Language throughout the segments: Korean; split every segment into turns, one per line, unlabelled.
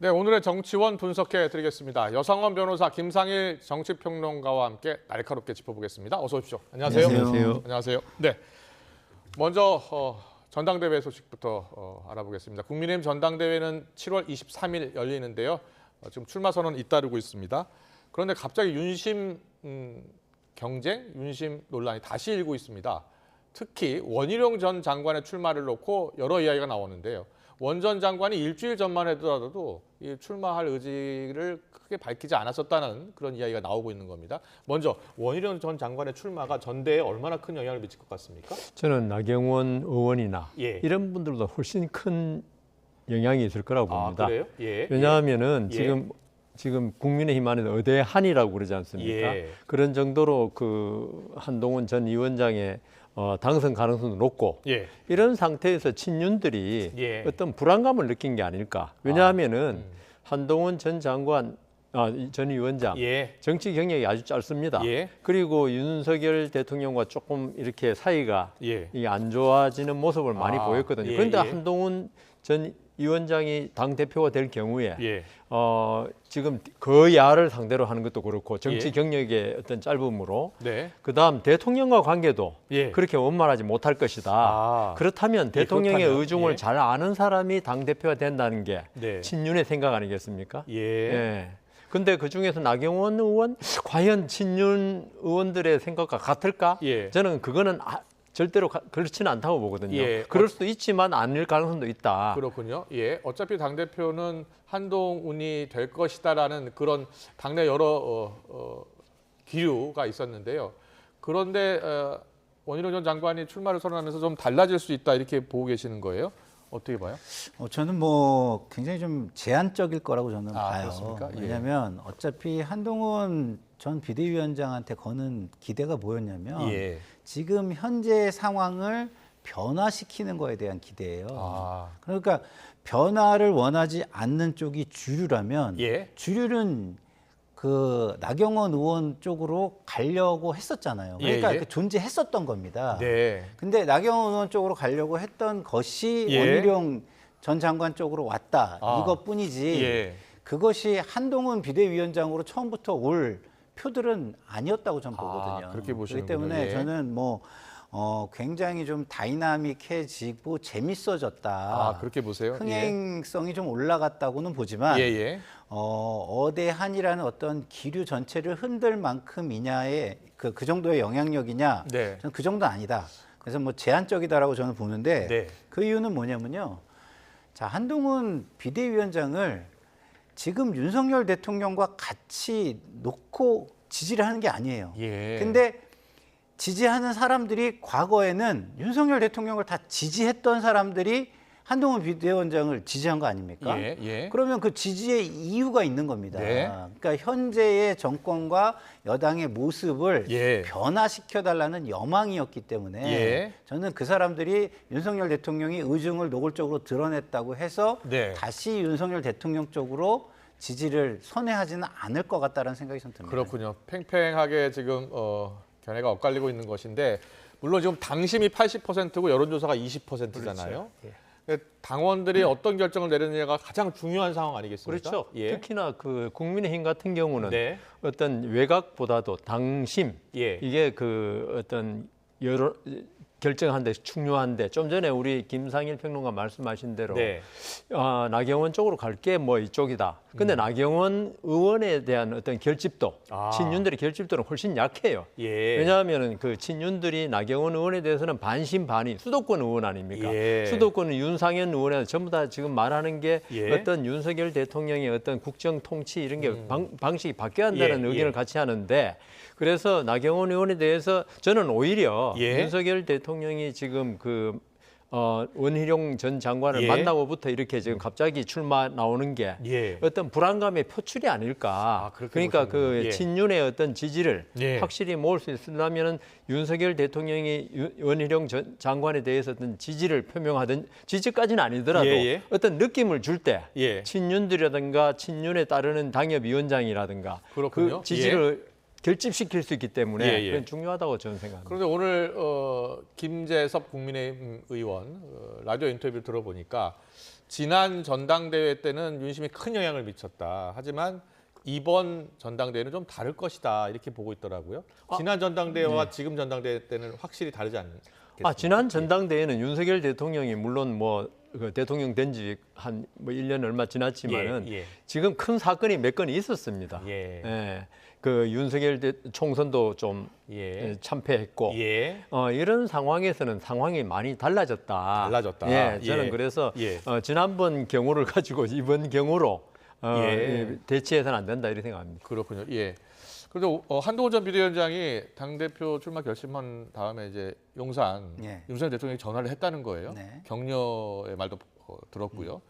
네, 오늘의 정치원 분석해 드리겠습니다. 여상원 변호사, 김상일 정치평론가와 함께 날카롭게 짚어보겠습니다. 어서 오십시오. 안녕하세요.
안녕하세요.
안녕하세요. 네, 먼저 전당대회 소식부터 알아보겠습니다. 국민의힘 전당대회는 7월 23일 열리는데요. 지금 출마 선언 잇따르고 있습니다. 그런데 갑자기 윤심 경쟁, 윤심 논란이 다시 일고 있습니다. 특히 원희룡 전 장관의 출마를 놓고 여러 이야기가 나오는데요. 원 전 장관이 일주일 전만 해더라도 이 출마할 의지를 크게 밝히지 않았었다는 그런 이야기가 나오고 있는 겁니다. 먼저 원희룡 전 장관의 출마가 전대에 얼마나 큰 영향을 미칠 것 같습니까?
저는 나경원 의원이나
예.
이런 분들보다 훨씬 큰 영향이 있을 거라고 봅니다.
아, 그래요? 예.
왜냐하면은
예.
지금 국민의힘 안에서 의대한이라고 그러지 않습니까?
예.
그런 정도로 그 한동훈 전 위원장의 당선 가능성도 높고
예.
이런 상태에서 친윤들이
예.
어떤 불안감을 느낀 게 아닐까? 왜냐하면은 한동훈 전 장관, 전 위원장
예.
정치 경력이 아주 짧습니다.
예.
그리고 윤석열 대통령과 조금 이렇게 사이가
예.
이게 안 좋아지는 모습을 많이 보였거든요.
예,
그런데
예.
한동훈 전 위원장이 당 대표가 될 경우에
예.
지금 거야를 상대로 하는 것도 그렇고 정치
예.
경력의 어떤 짧음으로
네.
그다음 대통령과 관계도
예.
그렇게 원만하지 못할 것이다.
아.
그렇다면 대통령의
그렇다면,
의중을
예.
잘 아는 사람이 당 대표가 된다는 게
네.
친윤의 생각 아니겠습니까?
예.
예. 근데 그 중에서 나경원 의원 과연 친윤 의원들의 생각과 같을까?
예.
저는 그거는 절대로 그렇지는 않다고 보거든요.
예.
그럴 수도 있지만 아닐 가능성도 있다.
그렇군요. 예, 어차피 당 대표는 한동훈이 될 것이다라는 그런 당내 여러 기류가 있었는데요. 그런데 원희룡 전 장관이 출마를 선언하면서 좀 달라질 수 있다 이렇게 보고 계시는 거예요? 어떻게 봐요?
저는 뭐 굉장히 좀 제한적일 거라고 저는 봐요.
그렇습니까? 예.
왜냐하면 어차피 한동훈 전 비대위원장한테 거는 기대가 뭐였냐면
예.
지금 현재 상황을 변화시키는 거에 대한 기대예요.
아.
그러니까 변화를 원하지 않는 쪽이 주류라면
예.
주류는 그 나경원 의원 쪽으로 가려고 했었잖아요. 그러니까
예, 예.
그 존재했었던 겁니다.
네.
근데 나경원 의원 쪽으로 가려고 했던 것이
예.
원희룡 전 장관 쪽으로 왔다.
아.
이것뿐이지.
예.
그것이 한동훈 비대위원장으로 처음부터 올 표들은 아니었다고 저는 보거든요.
그렇게 보시는군요.
그렇기 때문에
예.
저는 뭐 굉장히 좀 다이나믹해지고 재밌어졌다.
그렇게 보세요.
흥행성이 좀 올라갔다고는 보지만
예, 예.
어대한이라는 어떤 기류 전체를 흔들 만큼이냐의 그 정도의 영향력이냐?
네.
저는 그 정도는 아니다. 그래서 뭐 제한적이다라고 저는 보는데
네.
그 이유는 뭐냐면요. 자, 한동훈 비대위원장을 지금 윤석열 대통령과 같이 놓고 지지를 하는 게 아니에요.
예.
근데 지지하는 사람들이 과거에는 윤석열 대통령을 다 지지했던 사람들이 한동훈 비대위원장을 지지한 거 아닙니까?
예, 예.
그러면 그 지지의 이유가 있는 겁니다.
네.
그러니까 현재의 정권과 여당의 모습을
예.
변화시켜달라는 여망이었기 때문에
예.
저는 그 사람들이 윤석열 대통령이 의중을 노골적으로 드러냈다고 해서
네.
다시 윤석열 대통령 쪽으로 지지를 선회하지는 않을 것 같다는 생각이 좀 듭니다.
그렇군요. 팽팽하게 지금 견해가 엇갈리고 있는 것인데 물론 지금 당심이 80%고 여론조사가 20%잖아요.
그렇죠.
당원들이 어떤 결정을 내리느냐가 가장 중요한 상황 아니겠습니까?
그렇죠.
예.
특히나 그 국민의힘 같은 경우는
네.
어떤 외곽보다도 당심
예.
이게 그 어떤 여러 결정하는 데 중요한데 좀 전에 우리 김상일 평론가 말씀하신 대로
네.
나경원 쪽으로 갈 게 뭐 이쪽이다. 근데 나경원 의원에 대한 어떤 결집도 친윤들의 결집도는 훨씬 약해요.
예.
왜냐하면 그 친윤들이 나경원 의원에 대해서는 반신반의 수도권 의원 아닙니까?
예.
수도권은 윤상현 의원에 전부 다 지금 말하는 게
예.
어떤 윤석열 대통령의 어떤 국정 통치 이런 게 방식이 바뀌어야 한다는
예.
의견을
예.
같이 하는데 그래서 나경원 의원에 대해서 저는 오히려
예.
윤석열 대통령이 지금 그 원희룡 전 장관을
예.
만나고부터 이렇게 지금 갑자기 출마 나오는 게
예.
어떤 불안감의 표출이 아닐까.
그렇게
그러니까 그
보시는군요. 예.
친윤의 어떤 지지를
예.
확실히 모을 수 있으려면 윤석열 대통령이 원희룡 전 장관에 대해서 어떤 지지를 표명하든 지지까지는 아니더라도
예, 예.
어떤 느낌을 줄 때
예.
친윤들이라든가 친윤에 따르는 당협위원장이라든가
그렇군요.
그 지지를 결집시킬 수 있기 때문에
예, 예.
그건 중요하다고 저는 생각합니다.
그런데 오늘 김재섭 국민의힘 의원 라디오 인터뷰를 들어보니까 지난 전당대회 때는 윤심이 큰 영향을 미쳤다. 하지만 이번 전당대회는 좀 다를 것이다. 이렇게 보고 있더라고요. 지난 전당대회와 지금 전당대회 때는 확실히 다르지 않겠습니까?
지난 전당대회는 윤석열 대통령이 물론 그 대통령 된 지 한 1년 얼마 지났지만은
예.
지금 큰 사건이 몇 건 있었습니다.
예.
그 윤석열 총선도 좀
예.
참패했고
예.
이런 상황에서는 상황이 많이 달라졌다.
달라졌다.
저는
예.
그래서
예.
지난번 경우를 가지고 이번 경우로 대치해서는 안 된다 이렇게 생각합니다.
그렇군요. 예. 그래도 한동훈 전 비대위원장이 당대표 출마 결심한 다음에 이제 용산
예.
윤석열 대통령이 전화를 했다는 거예요.
네.
격려의 말도 들었고요.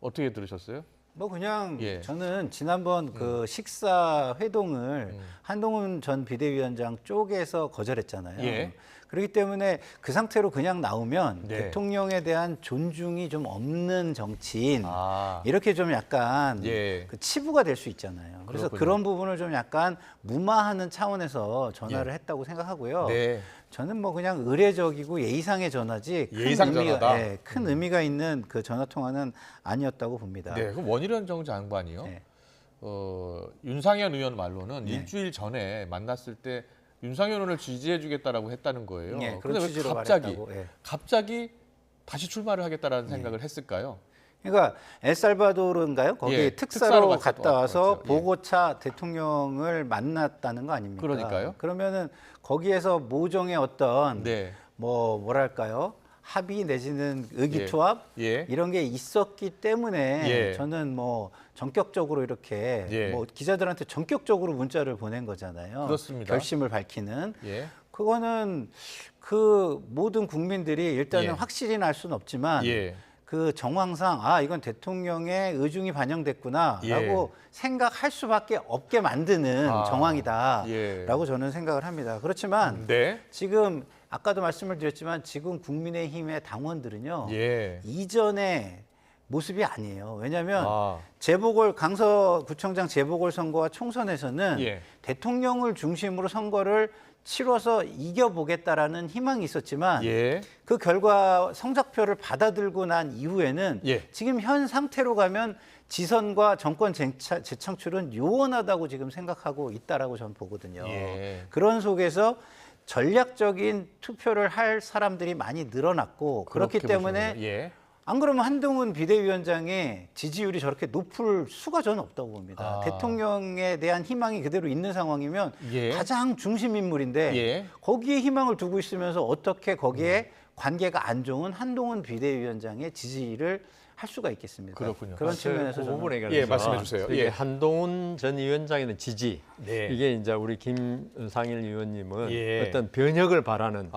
어떻게 들으셨어요?
뭐 그냥
예.
저는 지난번 그 식사 회동을 한동훈 전 비대위원장 쪽에서 거절했잖아요.
예.
그렇기 때문에 그 상태로 그냥 나오면
네.
대통령에 대한 존중이 좀 없는 정치인
아.
이렇게 좀 약간
예.
그 치부가 될 수 있잖아요. 그래서
그렇군요.
그런 부분을 좀 약간 무마하는 차원에서 전화를 했다고 생각하고요.
네.
저는 뭐 그냥 의례적이고 예의상의 전화지
예의상 전화다.
큰 의미가 있는 그 전화 통화는 아니었다고 봅니다.
네. 그럼 원희룡 장관이요.
네.
윤상현 의원 말로는
네.
일주일 전에 만났을 때 윤상현 의원을 지지해주겠다고 했다는 거예요.
네, 그런
그런데 왜
취지로
갑자기
말했다고, 예.
갑자기 다시 출마를 하겠다라는 생각을 했을까요?
그러니까 엘살바도르인가요? 거기
예,
특사로
특사로
갔다 와서
갔죠. 예.
보고차 대통령을 만났다는 거 아닙니까?
그러니까요.
그러면은 거기에서 모종의 어떤
네.
뭐랄까요? 합의 내지는 의기투합
예.
이런 게 있었기 때문에
예.
저는 뭐 전격적으로 이렇게
예.
뭐 기자들한테 전격적으로 문자를 보낸 거잖아요.
그렇습니다.
결심을 밝히는.
예.
그거는 그 모든 국민들이 일단은
예.
확실히는 알 수는 없지만
예.
그 정황상 이건 대통령의 의중이 반영됐구나라고
예.
생각할 수밖에 없게 만드는 정황이다라고
예.
저는 생각을 합니다. 그렇지만
네.
지금 아까도 말씀을 드렸지만 지금 국민의힘의 당원들은요
예.
이전의 모습이 아니에요. 왜냐하면
아.
강서구청장 재보궐 선거와 총선에서는
예.
대통령을 중심으로 선거를 치러서 이겨보겠다라는 희망이 있었지만
예.
그 결과 성적표를 받아들고 난 이후에는
예.
지금 현 상태로 가면 지선과 정권 재창출은 요원하다고 지금 생각하고 있다라고 저는 보거든요.
예.
그런 속에서 전략적인 투표를 할 사람들이 많이 늘어났고 그렇기
그렇게
때문에
보시는군요. 예.
안 그러면 한동훈 비대위원장의 지지율이 저렇게 높을 수가 저는 없다고 봅니다. 대통령에 대한 희망이 그대로 있는 상황이면
예.
가장 중심 인물인데
예.
거기에 희망을 두고 있으면서 어떻게 거기에 관계가 안 좋은 한동훈 비대위원장의 지지를 할 수가 있겠습니까?
그렇군요.
그런 측면에서
그
저는
부분에 관해서
예, 말씀해 주세요.
이게
예.
한동훈 전 위원장에 대한 지지
네.
이게 이제 우리 김상일 의원님은
예.
어떤 변혁을 바라는.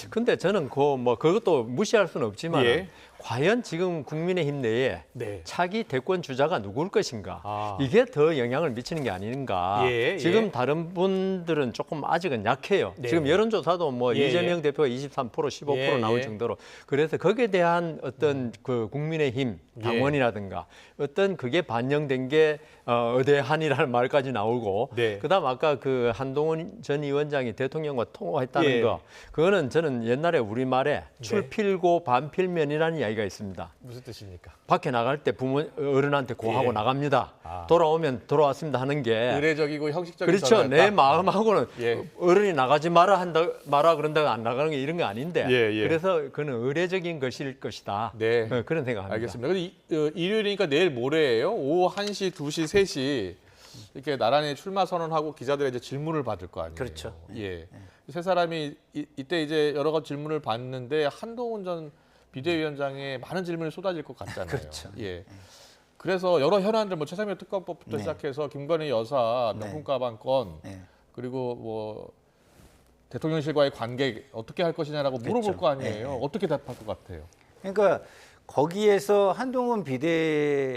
근데 저는 그것도 무시할 수는 없지만
예.
과연 지금 국민의힘 내에
네.
차기 대권 주자가 누구일 것인가?
아.
이게 더 영향을 미치는 게 아닌가?
예,
지금
예.
다른 분들은 조금 아직은 약해요.
네.
지금 여론조사도
예,
이재명 대표가 23%, 15%
예,
나올
예.
정도로 그래서 거기에 대한 어떤 그 국민의힘 당원이라든가 어떤 그게 반영된 게 어대한이라는 말까지 나오고
네.
그다음 아까 그 한동훈 전 위원장이 대통령과 통화했다는
예.
거 그거는 저는 옛날에 우리말에 출필고 반필면이라는 이야기가 있습니다.
무슨 뜻입니까?
밖에 나갈 때 어른한테 고하고
예.
나갑니다. 돌아오면 돌아왔습니다 하는 게
의례적이고 형식적인
그렇죠.
전화였다.
내 마음하고는
예.
어른이 나가지 마라 그런다고 안 나가는 게 이런 거 아닌데
예, 예.
그래서 그는 의례적인 것일 것이다.
네.
그런 생각합니다.
알겠습니다. 근데 일요일이니까 내일 모레예요. 오후 1시, 2시, 3시 이렇게 나란히 출마 선언하고 기자들의 이제 질문을 받을 거 아니에요.
그렇죠.
예. 세 사람이 이때 이제 여러 가지 질문을 받는데 한동훈 전 비대위원장의 많은 질문이 쏟아질 것 같잖아요.
그렇죠.
예. 그래서 여러 현안들 최상병 특검법부터
네.
시작해서 김건희 여사
네.
명품 가방 건
네.
그리고 뭐 대통령실과의 관계 어떻게 할 것이냐라고 물어볼
그렇죠.
거 아니에요.
네.
어떻게 답할 것 같아요?
그러니까 거기에서 한동훈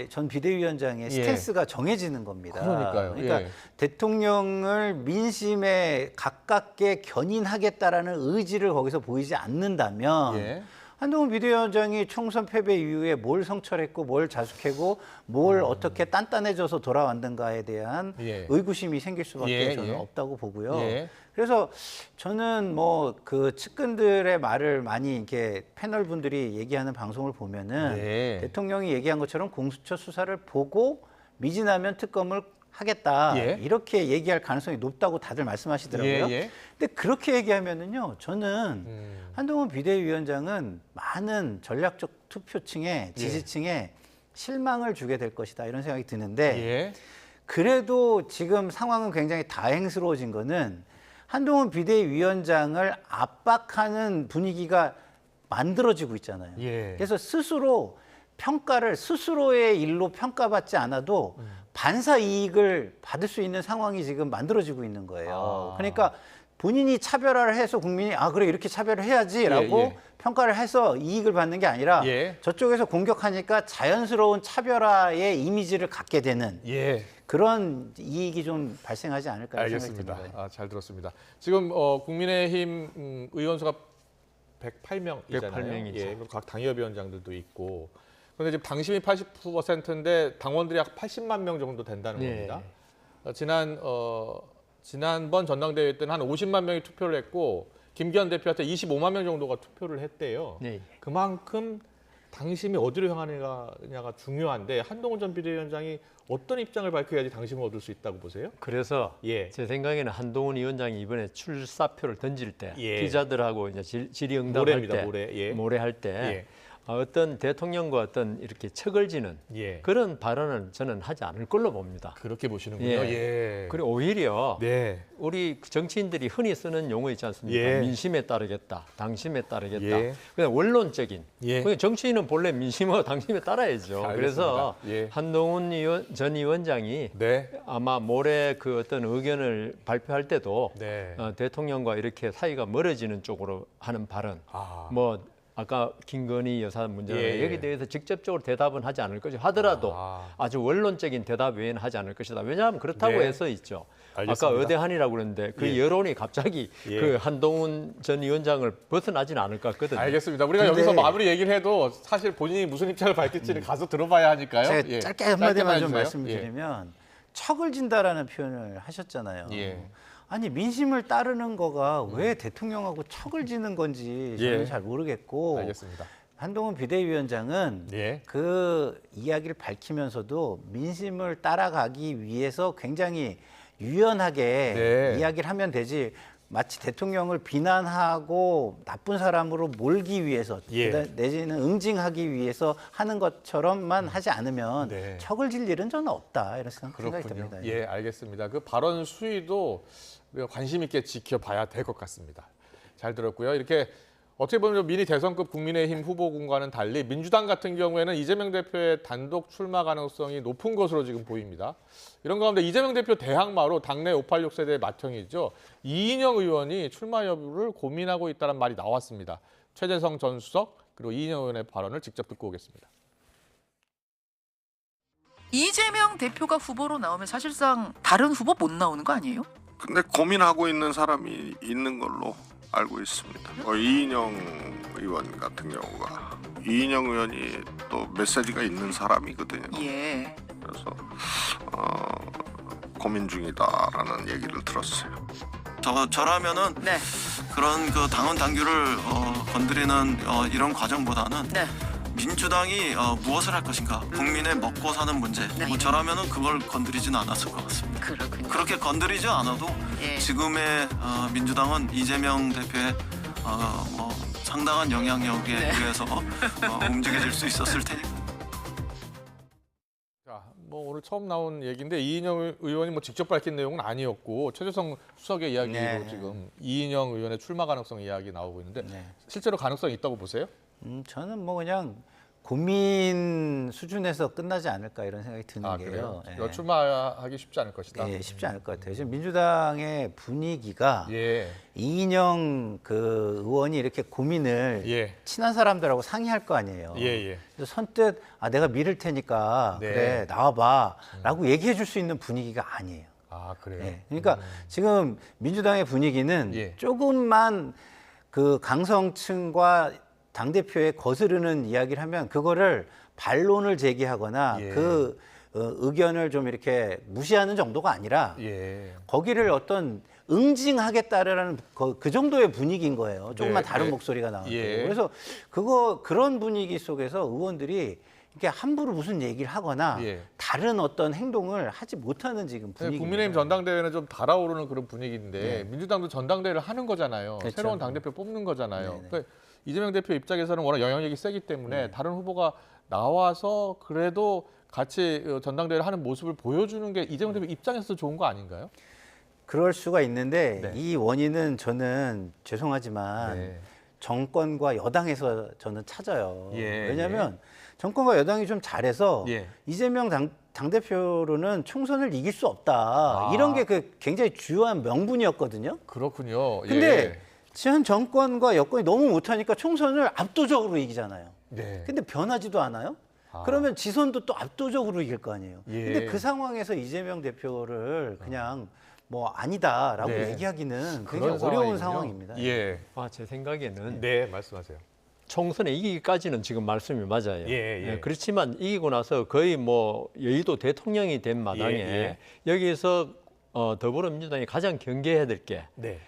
전 비대위원장의
예.
스탠스가 정해지는 겁니다.
그러니까요.
그러니까
예.
대통령을 민심에 가깝게 견인하겠다라는 의지를 거기서 보이지 않는다면
예.
한동훈 비대위원장이 총선 패배 이후에 뭘 성찰했고 뭘 자숙하고 뭘 어떻게 단단해져서 돌아왔는가에 대한
예.
의구심이 생길 수밖에
예,
저는
예.
없다고 보고요.
예.
그래서 저는 뭐 그 측근들의 말을 많이 이렇게 패널 분들이 얘기하는 방송을 보면은
예.
대통령이 얘기한 것처럼 공수처 수사를 보고 미진하면 특검을 하겠다
예.
이렇게 얘기할 가능성이 높다고 다들 말씀하시더라고요.
예, 예.
근데 그렇게 얘기하면은요, 저는 한동훈 비대위원장은 많은 전략적 투표층에 지지층에 실망을 주게 될 것이다 이런 생각이 드는데
예.
그래도 지금 상황은 굉장히 다행스러워진 거는 한동훈 비대위원장을 압박하는 분위기가 만들어지고 있잖아요.
예.
그래서 스스로 평가를 스스로의 일로 평가받지 않아도 반사 이익을 받을 수 있는 상황이 지금 만들어지고 있는 거예요.
아.
그러니까 본인이 차별화를 해서 국민이 아 그래 이렇게 차별을 해야지라고
예, 예.
평가를 해서 이익을 받는 게 아니라
예.
저쪽에서 공격하니까 자연스러운 차별화의 이미지를 갖게 되는
예.
그런 이익이 좀 발생하지 않을까 생각이
알겠습니다.
듭니다.
아, 잘 들었습니다. 지금 국민의힘 의원 수가 108명이잖아요.
108명 이죠.
예, 각 당협위원장들도 있고. 그런데 지금 당심이 80%인데 당원들이 약 80만 명 정도 된다는
네.
겁니다. 지난번 전당대회 때는 한 50만 명이 투표를 했고 김기현 대표한테 25만 명 정도가 투표를 했대요.
네.
그만큼 당심이 어디로 향하느냐가 중요한데 한동훈 전 비대위원장이 어떤 입장을 밝혀야지 당심을 얻을 수 있다고 보세요?
그래서
예.
제 생각에는 한동훈 위원장이 이번에 출사표를 던질 때
예.
기자들하고 이제 질의응답할
모레입니다,
때
모레. 예.
할 때
예.
어떤 대통령과 어떤 이렇게 척을 지는
예.
그런 발언을 저는 하지 않을 걸로 봅니다.
그렇게 보시는군요.
예.
예.
그리고 오히려
네.
우리 정치인들이 흔히 쓰는 용어 있지 않습니까?
예.
민심에 따르겠다, 당심에 따르겠다.
예.
그냥 원론적인.
예.
그냥 정치인은 본래 민심과 당심에 따라야죠.
알겠습니다.
그래서
예.
한동훈 전 위원장이
네.
아마 모레 그 어떤 의견을 발표할 때도
네.
대통령과 이렇게 사이가 멀어지는 쪽으로 하는 발언,
아.
뭐 아까 김건희 여사 문제나
예, 예.
여기에 대해서 직접적으로 대답은 하지 않을 것이고 하더라도 아주 원론적인 대답 외에는 하지 않을 것이다. 왜냐하면 그렇다고
네.
해서 있죠.
알겠습니다.
아까 의대한이라고 그랬는데 그
예.
여론이 갑자기
예.
그 한동훈 전 위원장을 벗어나지는 않을 것 같거든요.
알겠습니다. 우리가
근데-
여기서 마무리 얘기를 해도 사실 본인이 무슨 입장을 밝힐지는 가서 들어봐야 하니까요.
제가
예.
짧게 한마디만 좀
해주세요.
말씀드리면 척을 진다라는 표현을 하셨잖아요.
예.
아니 민심을 따르는 거가 왜 대통령하고 척을 지는 건지 저는
예.
잘 모르겠고
알겠습니다.
한동훈 비대위원장은
예.
그 이야기를 밝히면서도 민심을 따라가기 위해서 굉장히 유연하게
네.
이야기를 하면 되지 마치 대통령을 비난하고 나쁜 사람으로 몰기 위해서
예.
내지는 응징하기 위해서 하는 것처럼만 하지 않으면
네.
척을 질 일은 저는 없다 이런 생각이
그렇군요.
듭니다.
예, 알겠습니다. 그 발언 수위도 우리가 관심 있게 지켜봐야 될 것 같습니다. 잘 들었고요. 이렇게 어떻게 보면 미니 대선급 국민의힘 후보군과는 달리 민주당 같은 경우에는 이재명 대표의 단독 출마 가능성이 높은 것으로 지금 보입니다. 이런 가운데 이재명 대표 대항마로 당내 586 세대의 맏형이죠. 이인영 의원이 출마 여부를 고민하고 있다는 말이 나왔습니다. 최재성 전 수석 그리고 이인영 의원의 발언을 직접 듣고 오겠습니다.
이재명 대표가 후보로 나오면 사실상 다른 후보 못 나오는 거 아니에요?
근데 고민하고 있는 사람이 있는 걸로 알고 있습니다. 이인영 의원 같은 경우가 이인영 의원이 또 메시지가 있는 사람이거든요.
예.
그래서 고민 중이다라는 얘기를 들었어요.
저라면은
네.
그런 그 당원 당규를 건드리는 이런 과정보다는
네.
민주당이 무엇을 할 것인가, 국민의 먹고 사는 문제.
네.
저라면은 그걸 건드리지는 않았을 것 같습니다.
그렇군요.
그렇게 건드리지 않아도
예.
지금의 민주당은 이재명 대표의 뭐 상당한 영향력에
네.
의해서 움직여질 수 있었을 테니까.
자, 뭐 오늘 처음 나온 얘기인데 이인영 의원이 뭐 직접 밝힌 내용은 아니었고 최재성 수석의 이야기로
네.
지금 이인영 의원의 출마 가능성 이야기 나오고 있는데
네.
실제로 가능성이 있다고 보세요?
저는 뭐 그냥 고민 수준에서 끝나지 않을까 이런 생각이 드는
아,
게요.
그래요? 출마하기 쉽지 않을 것이다.
예, 쉽지 않을 것 같아요. 지금 민주당의 분위기가
예.
이인영 그 의원이 이렇게 고민을
예.
친한 사람들하고 상의할 거 아니에요.
예, 예.
그래서 선뜻 내가 밀을 테니까
네.
그래 나와봐라고 얘기해 줄 수 있는 분위기가 아니에요.
아, 그래요.
예, 그러니까 지금 민주당의 분위기는
예.
조금만 그 강성층과 당대표에 거스르는 이야기를 하면 그거를 반론을 제기하거나
예.
그 의견을 좀 이렇게 무시하는 정도가 아니라
예.
거기를 어떤 응징하겠다라는 그 정도의 분위기인 거예요. 조금만
네,
다른
네.
목소리가 나와도.
예.
그래서 그런 분위기 속에서 의원들이 이렇게 함부로 무슨 얘기를 하거나
예.
다른 어떤 행동을 하지 못하는 지금 분위기.
국민의힘 전당대회는 좀 달아오르는 그런 분위기인데
네.
민주당도 전당대회를 하는 거잖아요.
그렇죠.
새로운 당대표 뽑는 거잖아요.
네네.
그러니까 이재명 대표 입장에서는 워낙 영향력이 세기 때문에
네.
다른 후보가 나와서 그래도 같이 전당대회를 하는 모습을 보여주는 게 이재명 대표 입장에서 좋은 거 아닌가요?
그럴 수가 있는데
네.
이 원인은 저는 죄송하지만
네.
정권과 여당에서 저는 찾아요.
예,
왜냐하면 정권과 여당이 좀 잘해서
예.
이재명 당대표로는 총선을 이길 수 없다.
아.
이런 게 그 굉장히 주요한 명분이었거든요.
그렇군요.
근데 현 정권과 여권이 너무 못하니까 총선을 압도적으로 이기잖아요.
네.
근데 변하지도 않아요?
아.
그러면 지선도 또 압도적으로 이길 거 아니에요.
예.
근데 그 상황에서 이재명 대표를 그냥 뭐 아니다라고
네.
얘기하기는
그런
굉장히 어려운
상황이군요.
상황입니다.
예.
제 생각에는
네, 말씀하세요.
총선에 이기기까지는 지금 말씀이 맞아요.
예.
그렇지만 이기고 나서 거의 뭐 여의도 대통령이 된 마당에
예.
여기에서 더불어민주당이 가장 경계해야 될 게
네.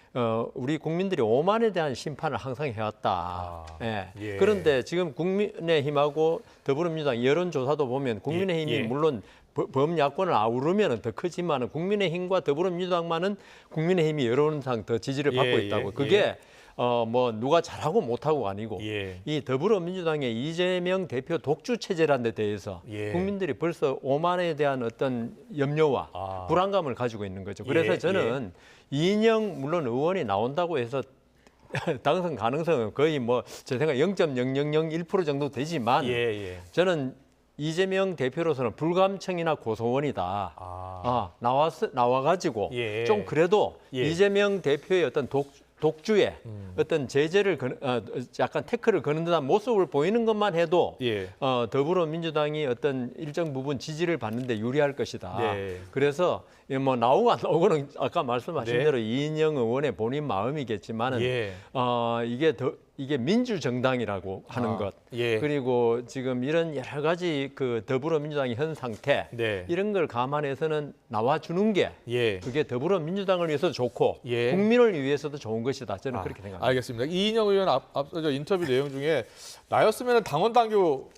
우리 국민들이 오만에 대한 심판을 항상 해왔다.
예.
그런데 지금 국민의힘하고 더불어민주당 여론조사도 보면 국민의힘이
예.
물론 범야권을 아우르면 더 크지만 국민의힘과 더불어민주당만은 국민의힘이 여론상 더 지지를 받고
예,
있다고.
예,
그게 뭐 누가 잘하고 못하고가 아니고
예.
이 더불어민주당의 이재명 대표 독주 체제라는 데 대해서
예.
국민들이 벌써 오만에 대한 어떤 염려와
아.
불안감을 가지고 있는 거죠. 그래서
예,
저는 이인영 물론 의원이 나온다고 해서 당선 가능성은 거의 뭐 제 생각 0.0001% 정도 되지만
예.
저는 이재명 대표로서는 불감청이나 고소원이다. 나와가지고
예.
좀 그래도
예.
이재명 대표의 어떤 독주에 어떤 제재를 약간 태클을 거는 듯한 모습을 보이는 것만 해도
예.
더불어민주당이 어떤 일정 부분 지지를 받는데 유리할 것이다.
네.
그래서 뭐 나오고 안 나오고는 아까 말씀하신
네.
대로 이인영 의원의 본인 마음이겠지만은
예.
이게 민주정당이라고 하는 것
예.
그리고 지금 이런 여러 가지 그 더불어민주당의 현 상태
네.
이런 걸 감안해서는 나와주는 게
예.
그게 더불어민주당을 위해서도 좋고
예.
국민을 위해서도 좋은 것이다. 저는 그렇게 생각합니다.
알겠습니다. 이인영 의원 앞서 인터뷰 내용 중에 나였으면 당원 당규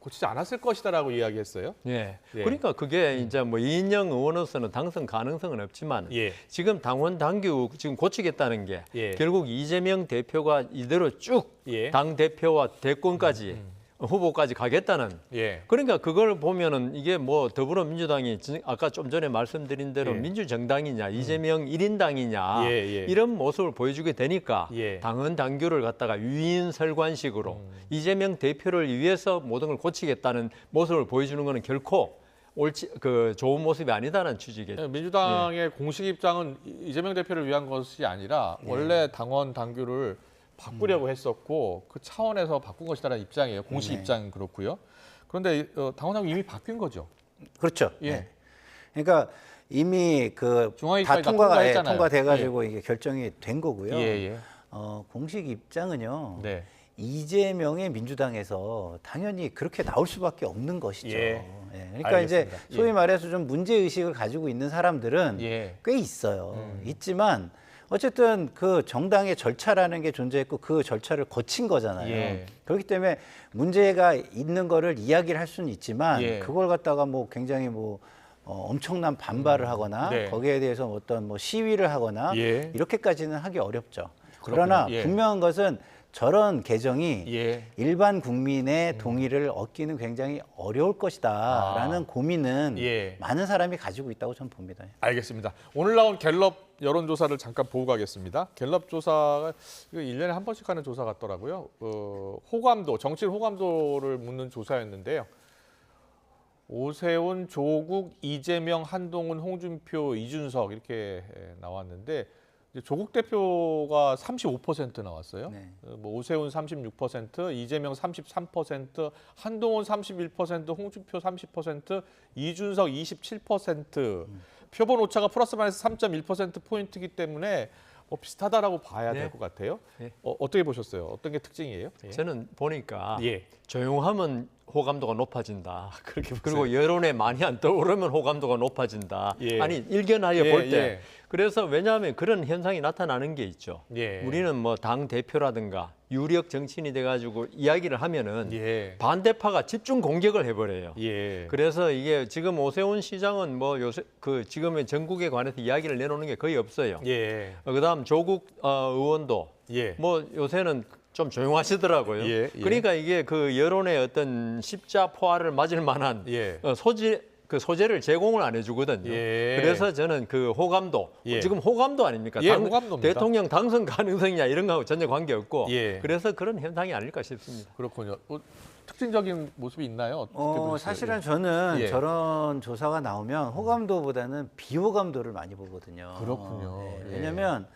고치지 않았을 것이다라고 이야기했어요.
예.
예.
그러니까 그게 이제 뭐 이인영 의원으로서는 당선 가능성은 없지만
예.
지금 당원 당규 지금 고치겠다는 게
예.
결국 이재명 대표가 이대로 쭉
예.
당 대표와 대권까지 후보까지 가겠다는
예.
그러니까 그걸 보면은 이게 뭐 더불어민주당이 아까 좀 전에 말씀드린 대로
예.
민주정당이냐 이재명 1인당이냐
예.
이런 모습을 보여주게 되니까
예.
당헌 당규를 갖다가 유인설관식으로 이재명 대표를 위해서 모든 걸 고치겠다는 모습을 보여주는 것은 결코 좋은 모습이 아니다라는 취지겠죠.
민주당의 공식 입장은 이재명 대표를 위한 것이 아니라 원래 당원 당규를 바꾸려고 했었고 그 차원에서 바꾼 것이라는 입장이에요. 공식 입장은 그렇고요. 그런데 당원 당규 이미 바뀐 거죠.
그렇죠.
예.
네. 그러니까 이미 다
중앙위까지 다 통과했잖아요.
통과돼가지고 이게 결정이 된 거고요.
예.
공식 입장은요.
네.
이재명의 민주당에서 당연히 그렇게 나올 수밖에 없는 것이죠.
예.
그러니까 이제
알겠습니다.
소위
예.
말해서 좀 문제 의식을 가지고 있는 사람들은
예.
꽤 있어요. 있지만 어쨌든 그 정당의 절차라는 게 존재했고 그 절차를 거친 거잖아요.
예.
그렇기 때문에 문제가 있는 거를 이야기를 할 수는 있지만
예.
그걸 갖다가 뭐 굉장히 뭐 엄청난 반발을 하거나
네.
거기에 대해서 어떤 뭐 시위를 하거나
예.
이렇게까지는 하기 어렵죠.
그렇군요.
그러나
예.
분명한 것은 저런 개정이
예.
일반 국민의 동의를 얻기는 굉장히 어려울 것이다라는 고민은
예.
많은 사람이 가지고 있다고 저는 봅니다.
알겠습니다. 오늘 나온 갤럽 여론조사를 잠깐 보고 가겠습니다. 갤럽 조사가 1년에 한 번씩 하는 조사 같더라고요. 호감도, 정치 호감도를 묻는 조사였는데요. 오세훈, 조국, 이재명, 한동훈, 홍준표, 이준석 이렇게 나왔는데 이제 조국 대표가 35% 나왔어요.
네.
뭐 오세훈 36%, 이재명 33%, 한동훈 31%, 홍준표 30%, 이준석 27%. 표본 오차가 플러스 마이너스 3.1% 포인트이기 때문에 비슷하다라고 봐야
네.
될 것 같아요.
네.
어떻게 보셨어요? 어떤 게 특징이에요? 예.
저는 보니까
예.
조용하면 호감도가 높아진다.
그렇게
그리고 여론에 많이 안 떠오르면 호감도가 높아진다.
예.
아니 일견하여
예,
볼 때.
예.
그래서 왜냐하면 그런 현상이 나타나는 게 있죠.
예.
우리는 뭐 당 대표라든가 유력 정치인이 돼가지고 이야기를 하면은
예.
반대파가 집중 공격을 해버려요.
예.
그래서 이게 지금 오세훈 시장은 뭐 요새 그 지금의 전국에 관해서 이야기를 내놓는 게 거의 없어요.
예.
그다음 조국 의원도
예.
뭐 요새는 좀 조용하시더라고요.
예, 예.
그러니까 이게 그 여론의 어떤 십자포화를 맞을 만한
예.
소재를 제공을 안 해주거든요.
예.
그래서 저는 그 호감도
예.
지금 호감도 아닙니까?
예, 호감도입니다.
대통령 당선 가능성이냐 이런 거하고 전혀 관계 없고
예.
그래서 그런 현상이 아닐까 싶습니다.
그렇군요. 특징적인 모습이 있나요? 어떻게 보셨어요?
사실은 저는
예.
저런 조사가 나오면 호감도보다는 비호감도를 많이 보거든요.
그렇군요. 예.
왜냐하면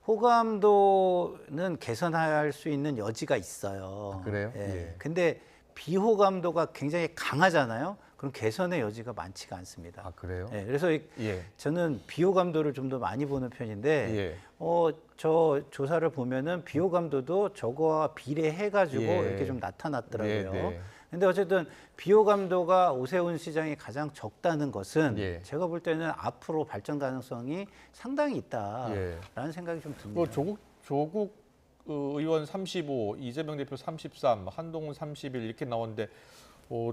호감도는 개선할 수 있는 여지가 있어요.
그래요?
예.
예.
근데 비호감도가 굉장히 강하잖아요. 그럼 개선의 여지가 많지가 않습니다.
아, 그래요?
예. 그래서
예.
저는 비호감도를 좀 더 많이 보는 편인데
예.
저 조사를 보면은 비호감도도 저거와 비례해가지고
예.
이렇게 좀 나타났더라고요.
네, 네.
근데 어쨌든 비호감도가 오세훈 시장이 가장 적다는 것은
예.
제가 볼 때는 앞으로 발전 가능성이 상당히 있다라는
예.
생각이 좀 듭니다.
뭐 조국 의원 35, 이재명 대표 33, 한동훈 31 이렇게 나오는데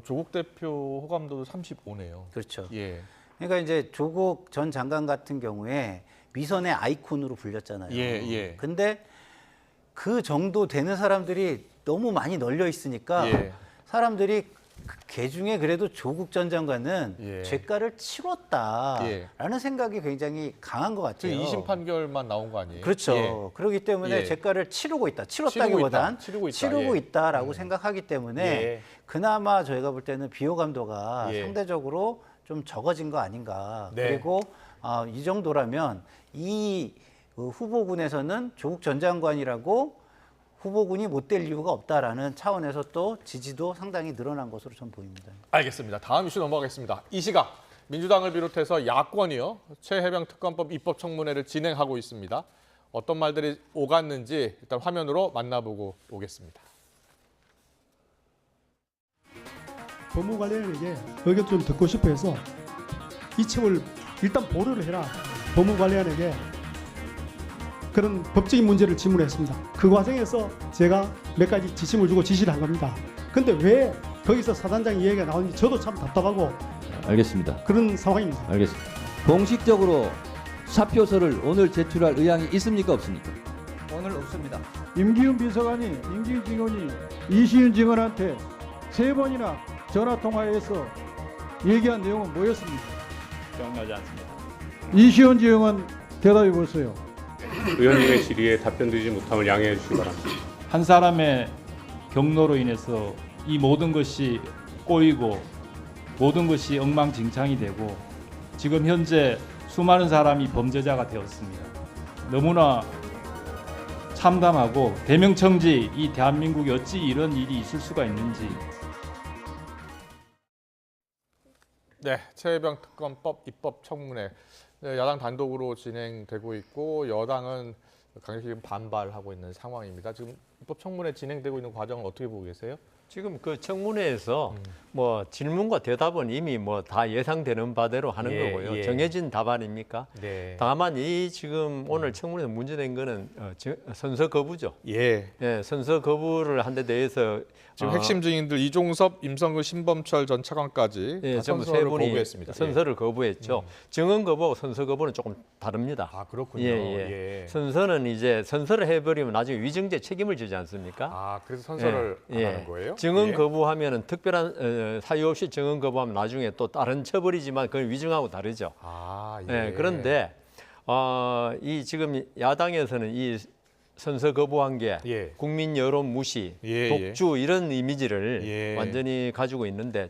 조국 대표 호감도도 35네요.
그렇죠.
예.
그러니까 이제 조국 전 장관 같은 경우에 미선의 아이콘으로 불렸잖아요.
예, 예.
근데 그 정도 되는 사람들이 너무 많이 널려 있으니까
예.
사람들이 그 중에 그래도 조국 전 장관은
예.
죄가를 치렀다라는
예.
생각이 굉장히 강한 것 같아요.
지금 2심 판결만 나온 거 아니에요?
그렇죠.
예.
그렇기 때문에
예.
죄가를 치르고 있다. 치렀다기보단
치르고 있다.
치르고
예.
있다라고 생각하기 때문에
예.
그나마 저희가 볼 때는 비호감도가
예.
상대적으로 좀 적어진 거 아닌가.
네.
그리고 이 정도라면 이 후보군에서는 조국 전 장관이라고 후보군이 못 될 이유가 없다라는 차원에서 또 지지도 상당히 늘어난 것으로 전 보입니다.
알겠습니다. 다음 이슈 넘어가겠습니다. 이 시각 민주당을 비롯해서 야권이요 최혜병 특검법 입법 청문회를 진행하고 있습니다. 어떤 말들이 오갔는지 일단 화면으로 만나보고 오겠습니다.
법무관리에게 의견 좀 듣고 싶어 해서 이청을 일단 보류를 해라. 법무관리원에게 그런 법적인 문제를 질문했습니다. 그 과정에서 제가 몇 가지 지침을 주고 지시를 한 겁니다. 근데 왜 거기서 사단장 이야기가 나오는지 저도 참 답답하고
알겠습니다.
그런 상황입니다.
알겠습니다. 공식적으로 사표서를 오늘 제출할 의향이 있습니까? 없습니까?
오늘 없습니다.
임기훈 비서관이 임기훈 직원이 이시윤 직원한테 3번이나 전화 통화해서 얘기한 내용은 뭐였습니까?
기억나지 않습니다.
이시윤 직원 대답해 보세요.
의원님의 질의에 답변드리지 못함을 양해해 주시기 바랍니다. 한 사람의 경로로 인해서 이 모든 것이 꼬이고 모든 것이 엉망진창이 되고 지금 현재 수많은 사람이 범죄자가 되었습니다. 너무나 참담하고 대명청지 이 대한민국에 어찌 이런 일이 있을 수가 있는지.
네, 최혜병 특검법 입법 청문회 야당 단독으로 진행되고 있고 여당은 강력히 반발하고 있는 상황입니다. 지금 입법 청문회 진행되고 있는 과정을 어떻게 보고 계세요?
지금 그 청문회에서 뭐 질문과 대답은 이미 뭐 다 예상되는 바대로 하는
예,
거고요.
예.
정해진 답안입니까?
네.
다만 이 지금 오늘 청문회에서 문제된 거는 선서 거부죠.
예.
예, 선서 거부를 한 데 대해서
지금 핵심 증인들 이종섭, 임성근, 신범철 전 차관까지
예,
다
전부 세
선서를
분이
거부했습니다.
선서를 거부했죠. 증언 거부하고 선서 거부는 조금 다릅니다.
아 그렇군요.
예. 선서는 이제 선서를 해버리면 나중에 위증죄 책임을 지지 않습니까?
아 그래서 선서를 안 하는 거예요?
증언
예.
거부하면은 특별한 사유 없이 증언 거부하면 나중에 또 다른 처벌이지만 그건 위증하고 다르죠.
아
예, 그런데 이 지금 야당에서는 이 선서 거부한 게
예.
국민 여론 무시,
예,
독주 이런 이미지를
예.
완전히 가지고 있는데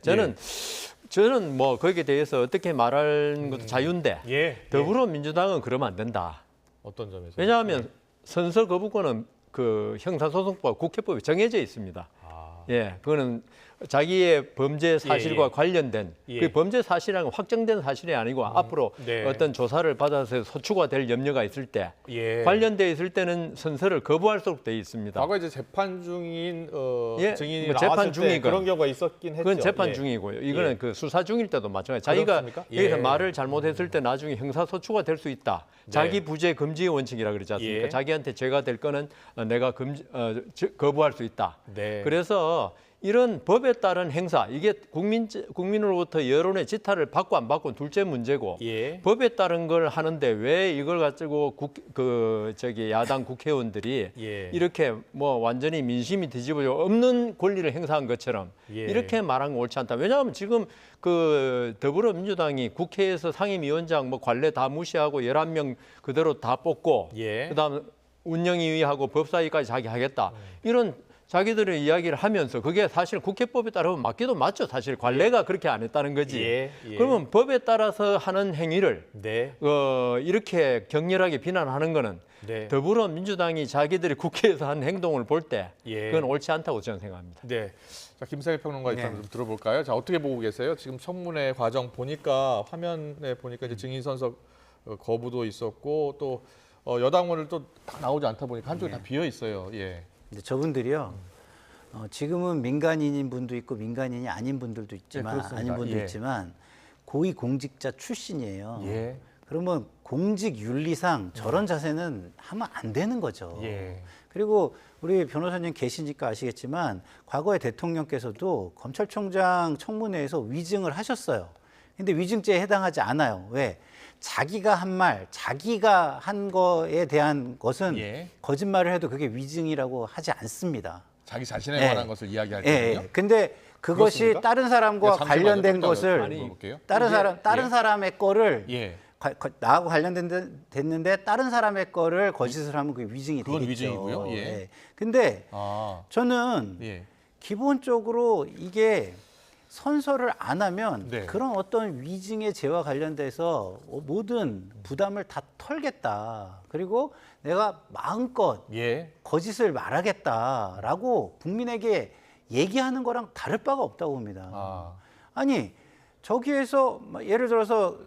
저는 뭐 거기에 대해서 어떻게 말하는 것도 자유인데
예.
더불어민주당은 그러면 안 된다.
어떤 점에서?
왜냐하면 선서 거부권은 그 형사소송법, 국회법에 정해져 있습니다.
아.
예, 그거는 자기의 범죄 사실과
예.
관련된
예.
그 범죄 사실이라는 건 확정된 사실이 아니고 앞으로
네.
어떤 조사를 받아서 소추가 될 염려가 있을 때
예.
관련돼 있을 때는 선서를 거부할 수 없도록 돼 있습니다.
과거 이제 재판 중인
예,
증인이
뭐
나왔을
재판
때
중이건.
그런 경우가 있었긴 했죠.
그건 재판
예.
중이고요. 이거는
예.
그 수사 중일 때도 마찬가지. 자기가
그렇습니까?
여기서
예.
말을 잘못했을 때 나중에 형사소추가 될 수 있다.
네.
자기 부재 금지의 원칙이라 그러지 않습니까?
예.
자기한테 죄가 될 거는 내가 거부할 수 있다.
네.
그래서 이런 법에 따른 행사, 이게 국민으로부터 여론의 지탄을 받고 안 받고 둘째 문제고
예.
법에 따른 걸 하는데 왜 이걸 가지고 야당 국회의원들이
예.
이렇게 뭐 완전히 민심이 뒤집어져 없는 권리를 행사한 것처럼
예.
이렇게 말한 건 옳지 않다. 왜냐하면 지금 그 더불어민주당이 국회에서 상임위원장 뭐 관례 다 무시하고 11명 그대로 다 뽑고
예.
그다음 운영위하고 법사위까지 자기 하겠다. 이런 자기들의 이야기를 하면서 그게 사실 국회법에 따르면 맞기도 맞죠. 사실 관례가 그렇게 안 했다는 거지.
예. 예.
그러면 법에 따라서 하는 행위를
네.
이렇게 격렬하게 비난하는 거는
네.
더불어민주당이 자기들이 국회에서 한 행동을 볼 때
예.
그건 옳지 않다고 저는 생각합니다.
네. 자, 김사일 평론가
네.
입장 좀 들어볼까요? 자, 어떻게 보고 계세요? 지금 청문회 과정 보니까 화면에 보니까 이제 증인 선서 거부도 있었고 또 여당원을 또 다 나오지 않다 보니까 한쪽이 다 비어 있어요. 예.
근데 저분들이요. 지금은 민간인인 분도 있고 민간인이 아닌 분들도 있지만
그렇습니다.
아닌 분도
예.
있지만 고위 공직자 출신이에요.
예.
그러면 공직 윤리상 저런 자세는 하면 안 되는 거죠.
예.
그리고 우리 변호사님 계시니까 아시겠지만 과거에 대통령께서도 검찰총장 청문회에서 위증을 하셨어요. 근데 위증죄에 해당하지 않아요. 왜? 자기가 한 말, 자기가 한 거에 대한 것은
예.
거짓말을 해도 그게 위증이라고 하지 않습니다.
자기 자신에
예.
관한 것을 이야기할
예,
때는요.
예. 근데 그것이
그렇습니까?
다른 사람과
네, 잠시만요.
관련된
깜짝이야.
것을
아니, 물어볼게요.
다른
예.
사람의 거를
예.
나하고 됐는데 다른 사람의 거를 거짓을 하면 그게 위증이
그건
되겠죠.
위증이고요. 예.
근데
아.
저는
예.
기본적으로 이게 선서를 안 하면
네.
그런 어떤 위증의 죄와 관련돼서 모든 부담을 다 털겠다. 그리고 내가 마음껏
예.
거짓을 말하겠다라고 국민에게 얘기하는 거랑 다를 바가 없다고 봅니다.
아.
아니 저기에서 예를 들어서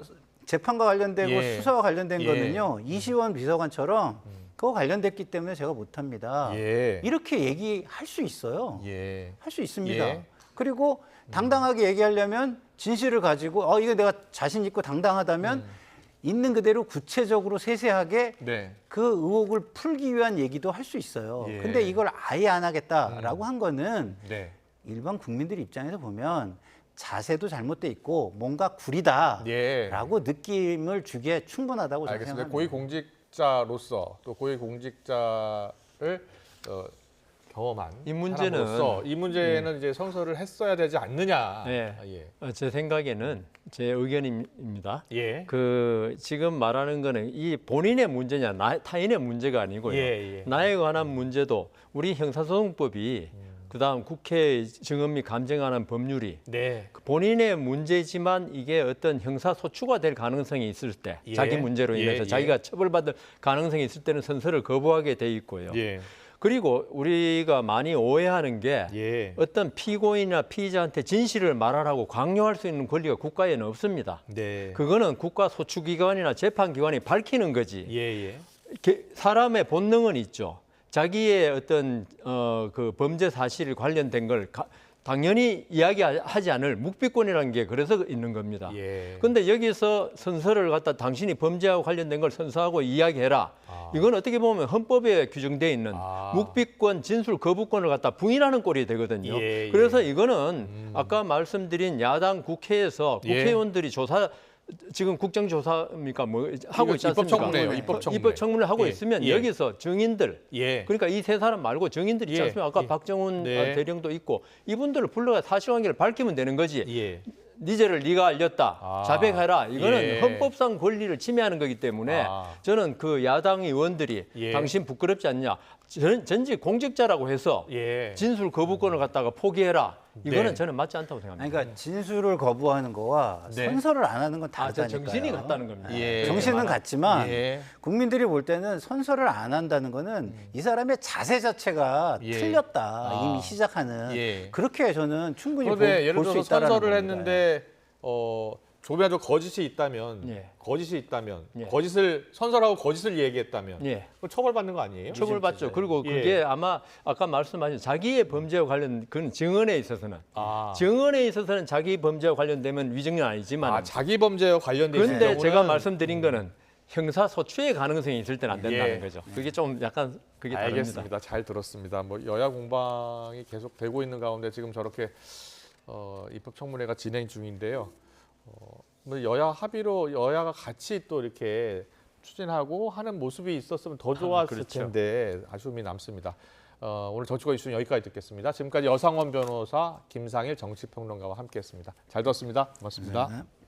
재판과 관련되고
예.
수사와 관련된
예.
거는요 이시원 비서관처럼 그거 관련됐기 때문에 제가 못합니다.
예.
이렇게 얘기할 수 있어요.
예.
할 수 있습니다.
예.
그리고 당당하게 얘기하려면 진실을 가지고 이거 내가 자신 있고 당당하다면 있는 그대로 구체적으로 세세하게
네.
그 의혹을 풀기 위한 얘기도 할 수 있어요.
예.
근데 이걸 아예 안 하겠다라고 한 거는
네.
일반 국민들 입장에서 보면 자세도 잘못돼 있고 뭔가 구리다라고
예.
느낌을 주기에 충분하다고 저는
알겠습니다.
생각합니다.
고위 공직자로서 또 고위 공직자를 경험한
이 문제는
사람으로서 이 문제는 이제 선서를 했어야 되지 않느냐.
네.
아, 예.
제 생각에는 제 의견입니다.
예.
그 지금 말하는 거는 이 본인의 문제냐 타인의 문제가 아니고요.
예.
나에 관한 문제도 우리 형사소송법이 그다음 국회 증언 및 감정하는 법률이
네.
본인의 문제지만 이게 어떤 형사소추가 될 가능성이 있을 때
예.
자기 문제로 인해서
예.
자기가 처벌받을 가능성이 있을 때는 선서를 거부하게 돼 있고요.
예.
그리고 우리가 많이 오해하는 게
예.
어떤 피고인이나 피의자한테 진실을 말하라고 강요할 수 있는 권리가 국가에는 없습니다.
네.
그거는 국가 소추기관이나 재판기관이 밝히는 거지.
예.
사람의 본능은 있죠. 자기의 어떤 그 범죄 사실 관련된 걸 당연히 이야기하지 않을 묵비권이라는 게 그래서 있는 겁니다.
예.
그런데 여기서 선서를 갖다 당신이 범죄하고 관련된 걸 선서하고 이야기해라. 이건 어떻게 보면 헌법에 규정되어 있는 묵비권, 진술 거부권을 갖다 부인하는 꼴이 되거든요.
예.
그래서 이거는 아까 말씀드린 야당 국회에서
예.
국회의원들이 지금 국정조사입니까? 뭐 하고 있지 않습니까?
입법청문회예요. 입법청문회.
입법청문을 하고
예.
있으면
예.
여기서 증인들,
예.
그러니까 이 세 사람 말고 증인들 있지
예.
않습니까? 아까
예.
박정훈
네.
대령도 있고 이분들을 불러가 사실관계를 밝히면 되는 거지.
예.
네 죄를 네가 알렸다. 자백해라. 이거는
예.
헌법상 권리를 침해하는 거기 때문에 저는 그 야당 의원들이
예.
당신 부끄럽지 않냐. 전직 공직자라고 해서
예.
진술 거부권을 갖다가 포기해라. 이거는
네.
저는 맞지 않다고
아니,
생각합니다.
그러니까 진술을 거부하는 거와
네.
선서를 안 하는 건
아, 저
다르다니까요.
정신이 같다는 겁니다.
예.
정신은 같지만
예.
국민들이 볼 때는 선서를 안 한다는 거는 이 사람의 자세 자체가
예.
틀렸다.
아.
이미 시작하는.
예.
그렇게 저는 충분히
그런데 예를
볼 수
들어서
있다라는
선서를
겁니다.
했는데 조금이라도 거짓이 있다면
예.
거짓이 있다면
예.
거짓을 선서라고 거짓을 얘기했다면
예.
그건 처벌받는 거 아니에요?
처벌받죠. 그리고
예.
그게 아마 아까 말씀하신 자기의 범죄와 관련 그건 증언에 있어서는
아,
증언에 있어서는 자기 범죄와 관련되면 위증은 아니지만
자기 범죄와 관련된
그런데
경우는
제가 말씀드린 거는 형사 소추의 가능성이 있을 때는 안 된다는
예.
거죠. 그게 좀 약간 그게 다릅니다.
알겠습니다. 잘 들었습니다. 뭐 여야 공방이 계속 되고 있는 가운데 지금 저렇게 입법 청문회가 진행 중인데요. 뭐 여야 합의로 여야가 같이 또 이렇게 추진하고 하는 모습이 있었으면 더 좋았을
그렇죠.
텐데 아쉬움이 남습니다. 오늘 저축과 이슈는 여기까지 듣겠습니다. 지금까지 여상원 변호사, 김상일 정치평론가와 함께했습니다. 잘 들었습니다. 고맙습니다.
네.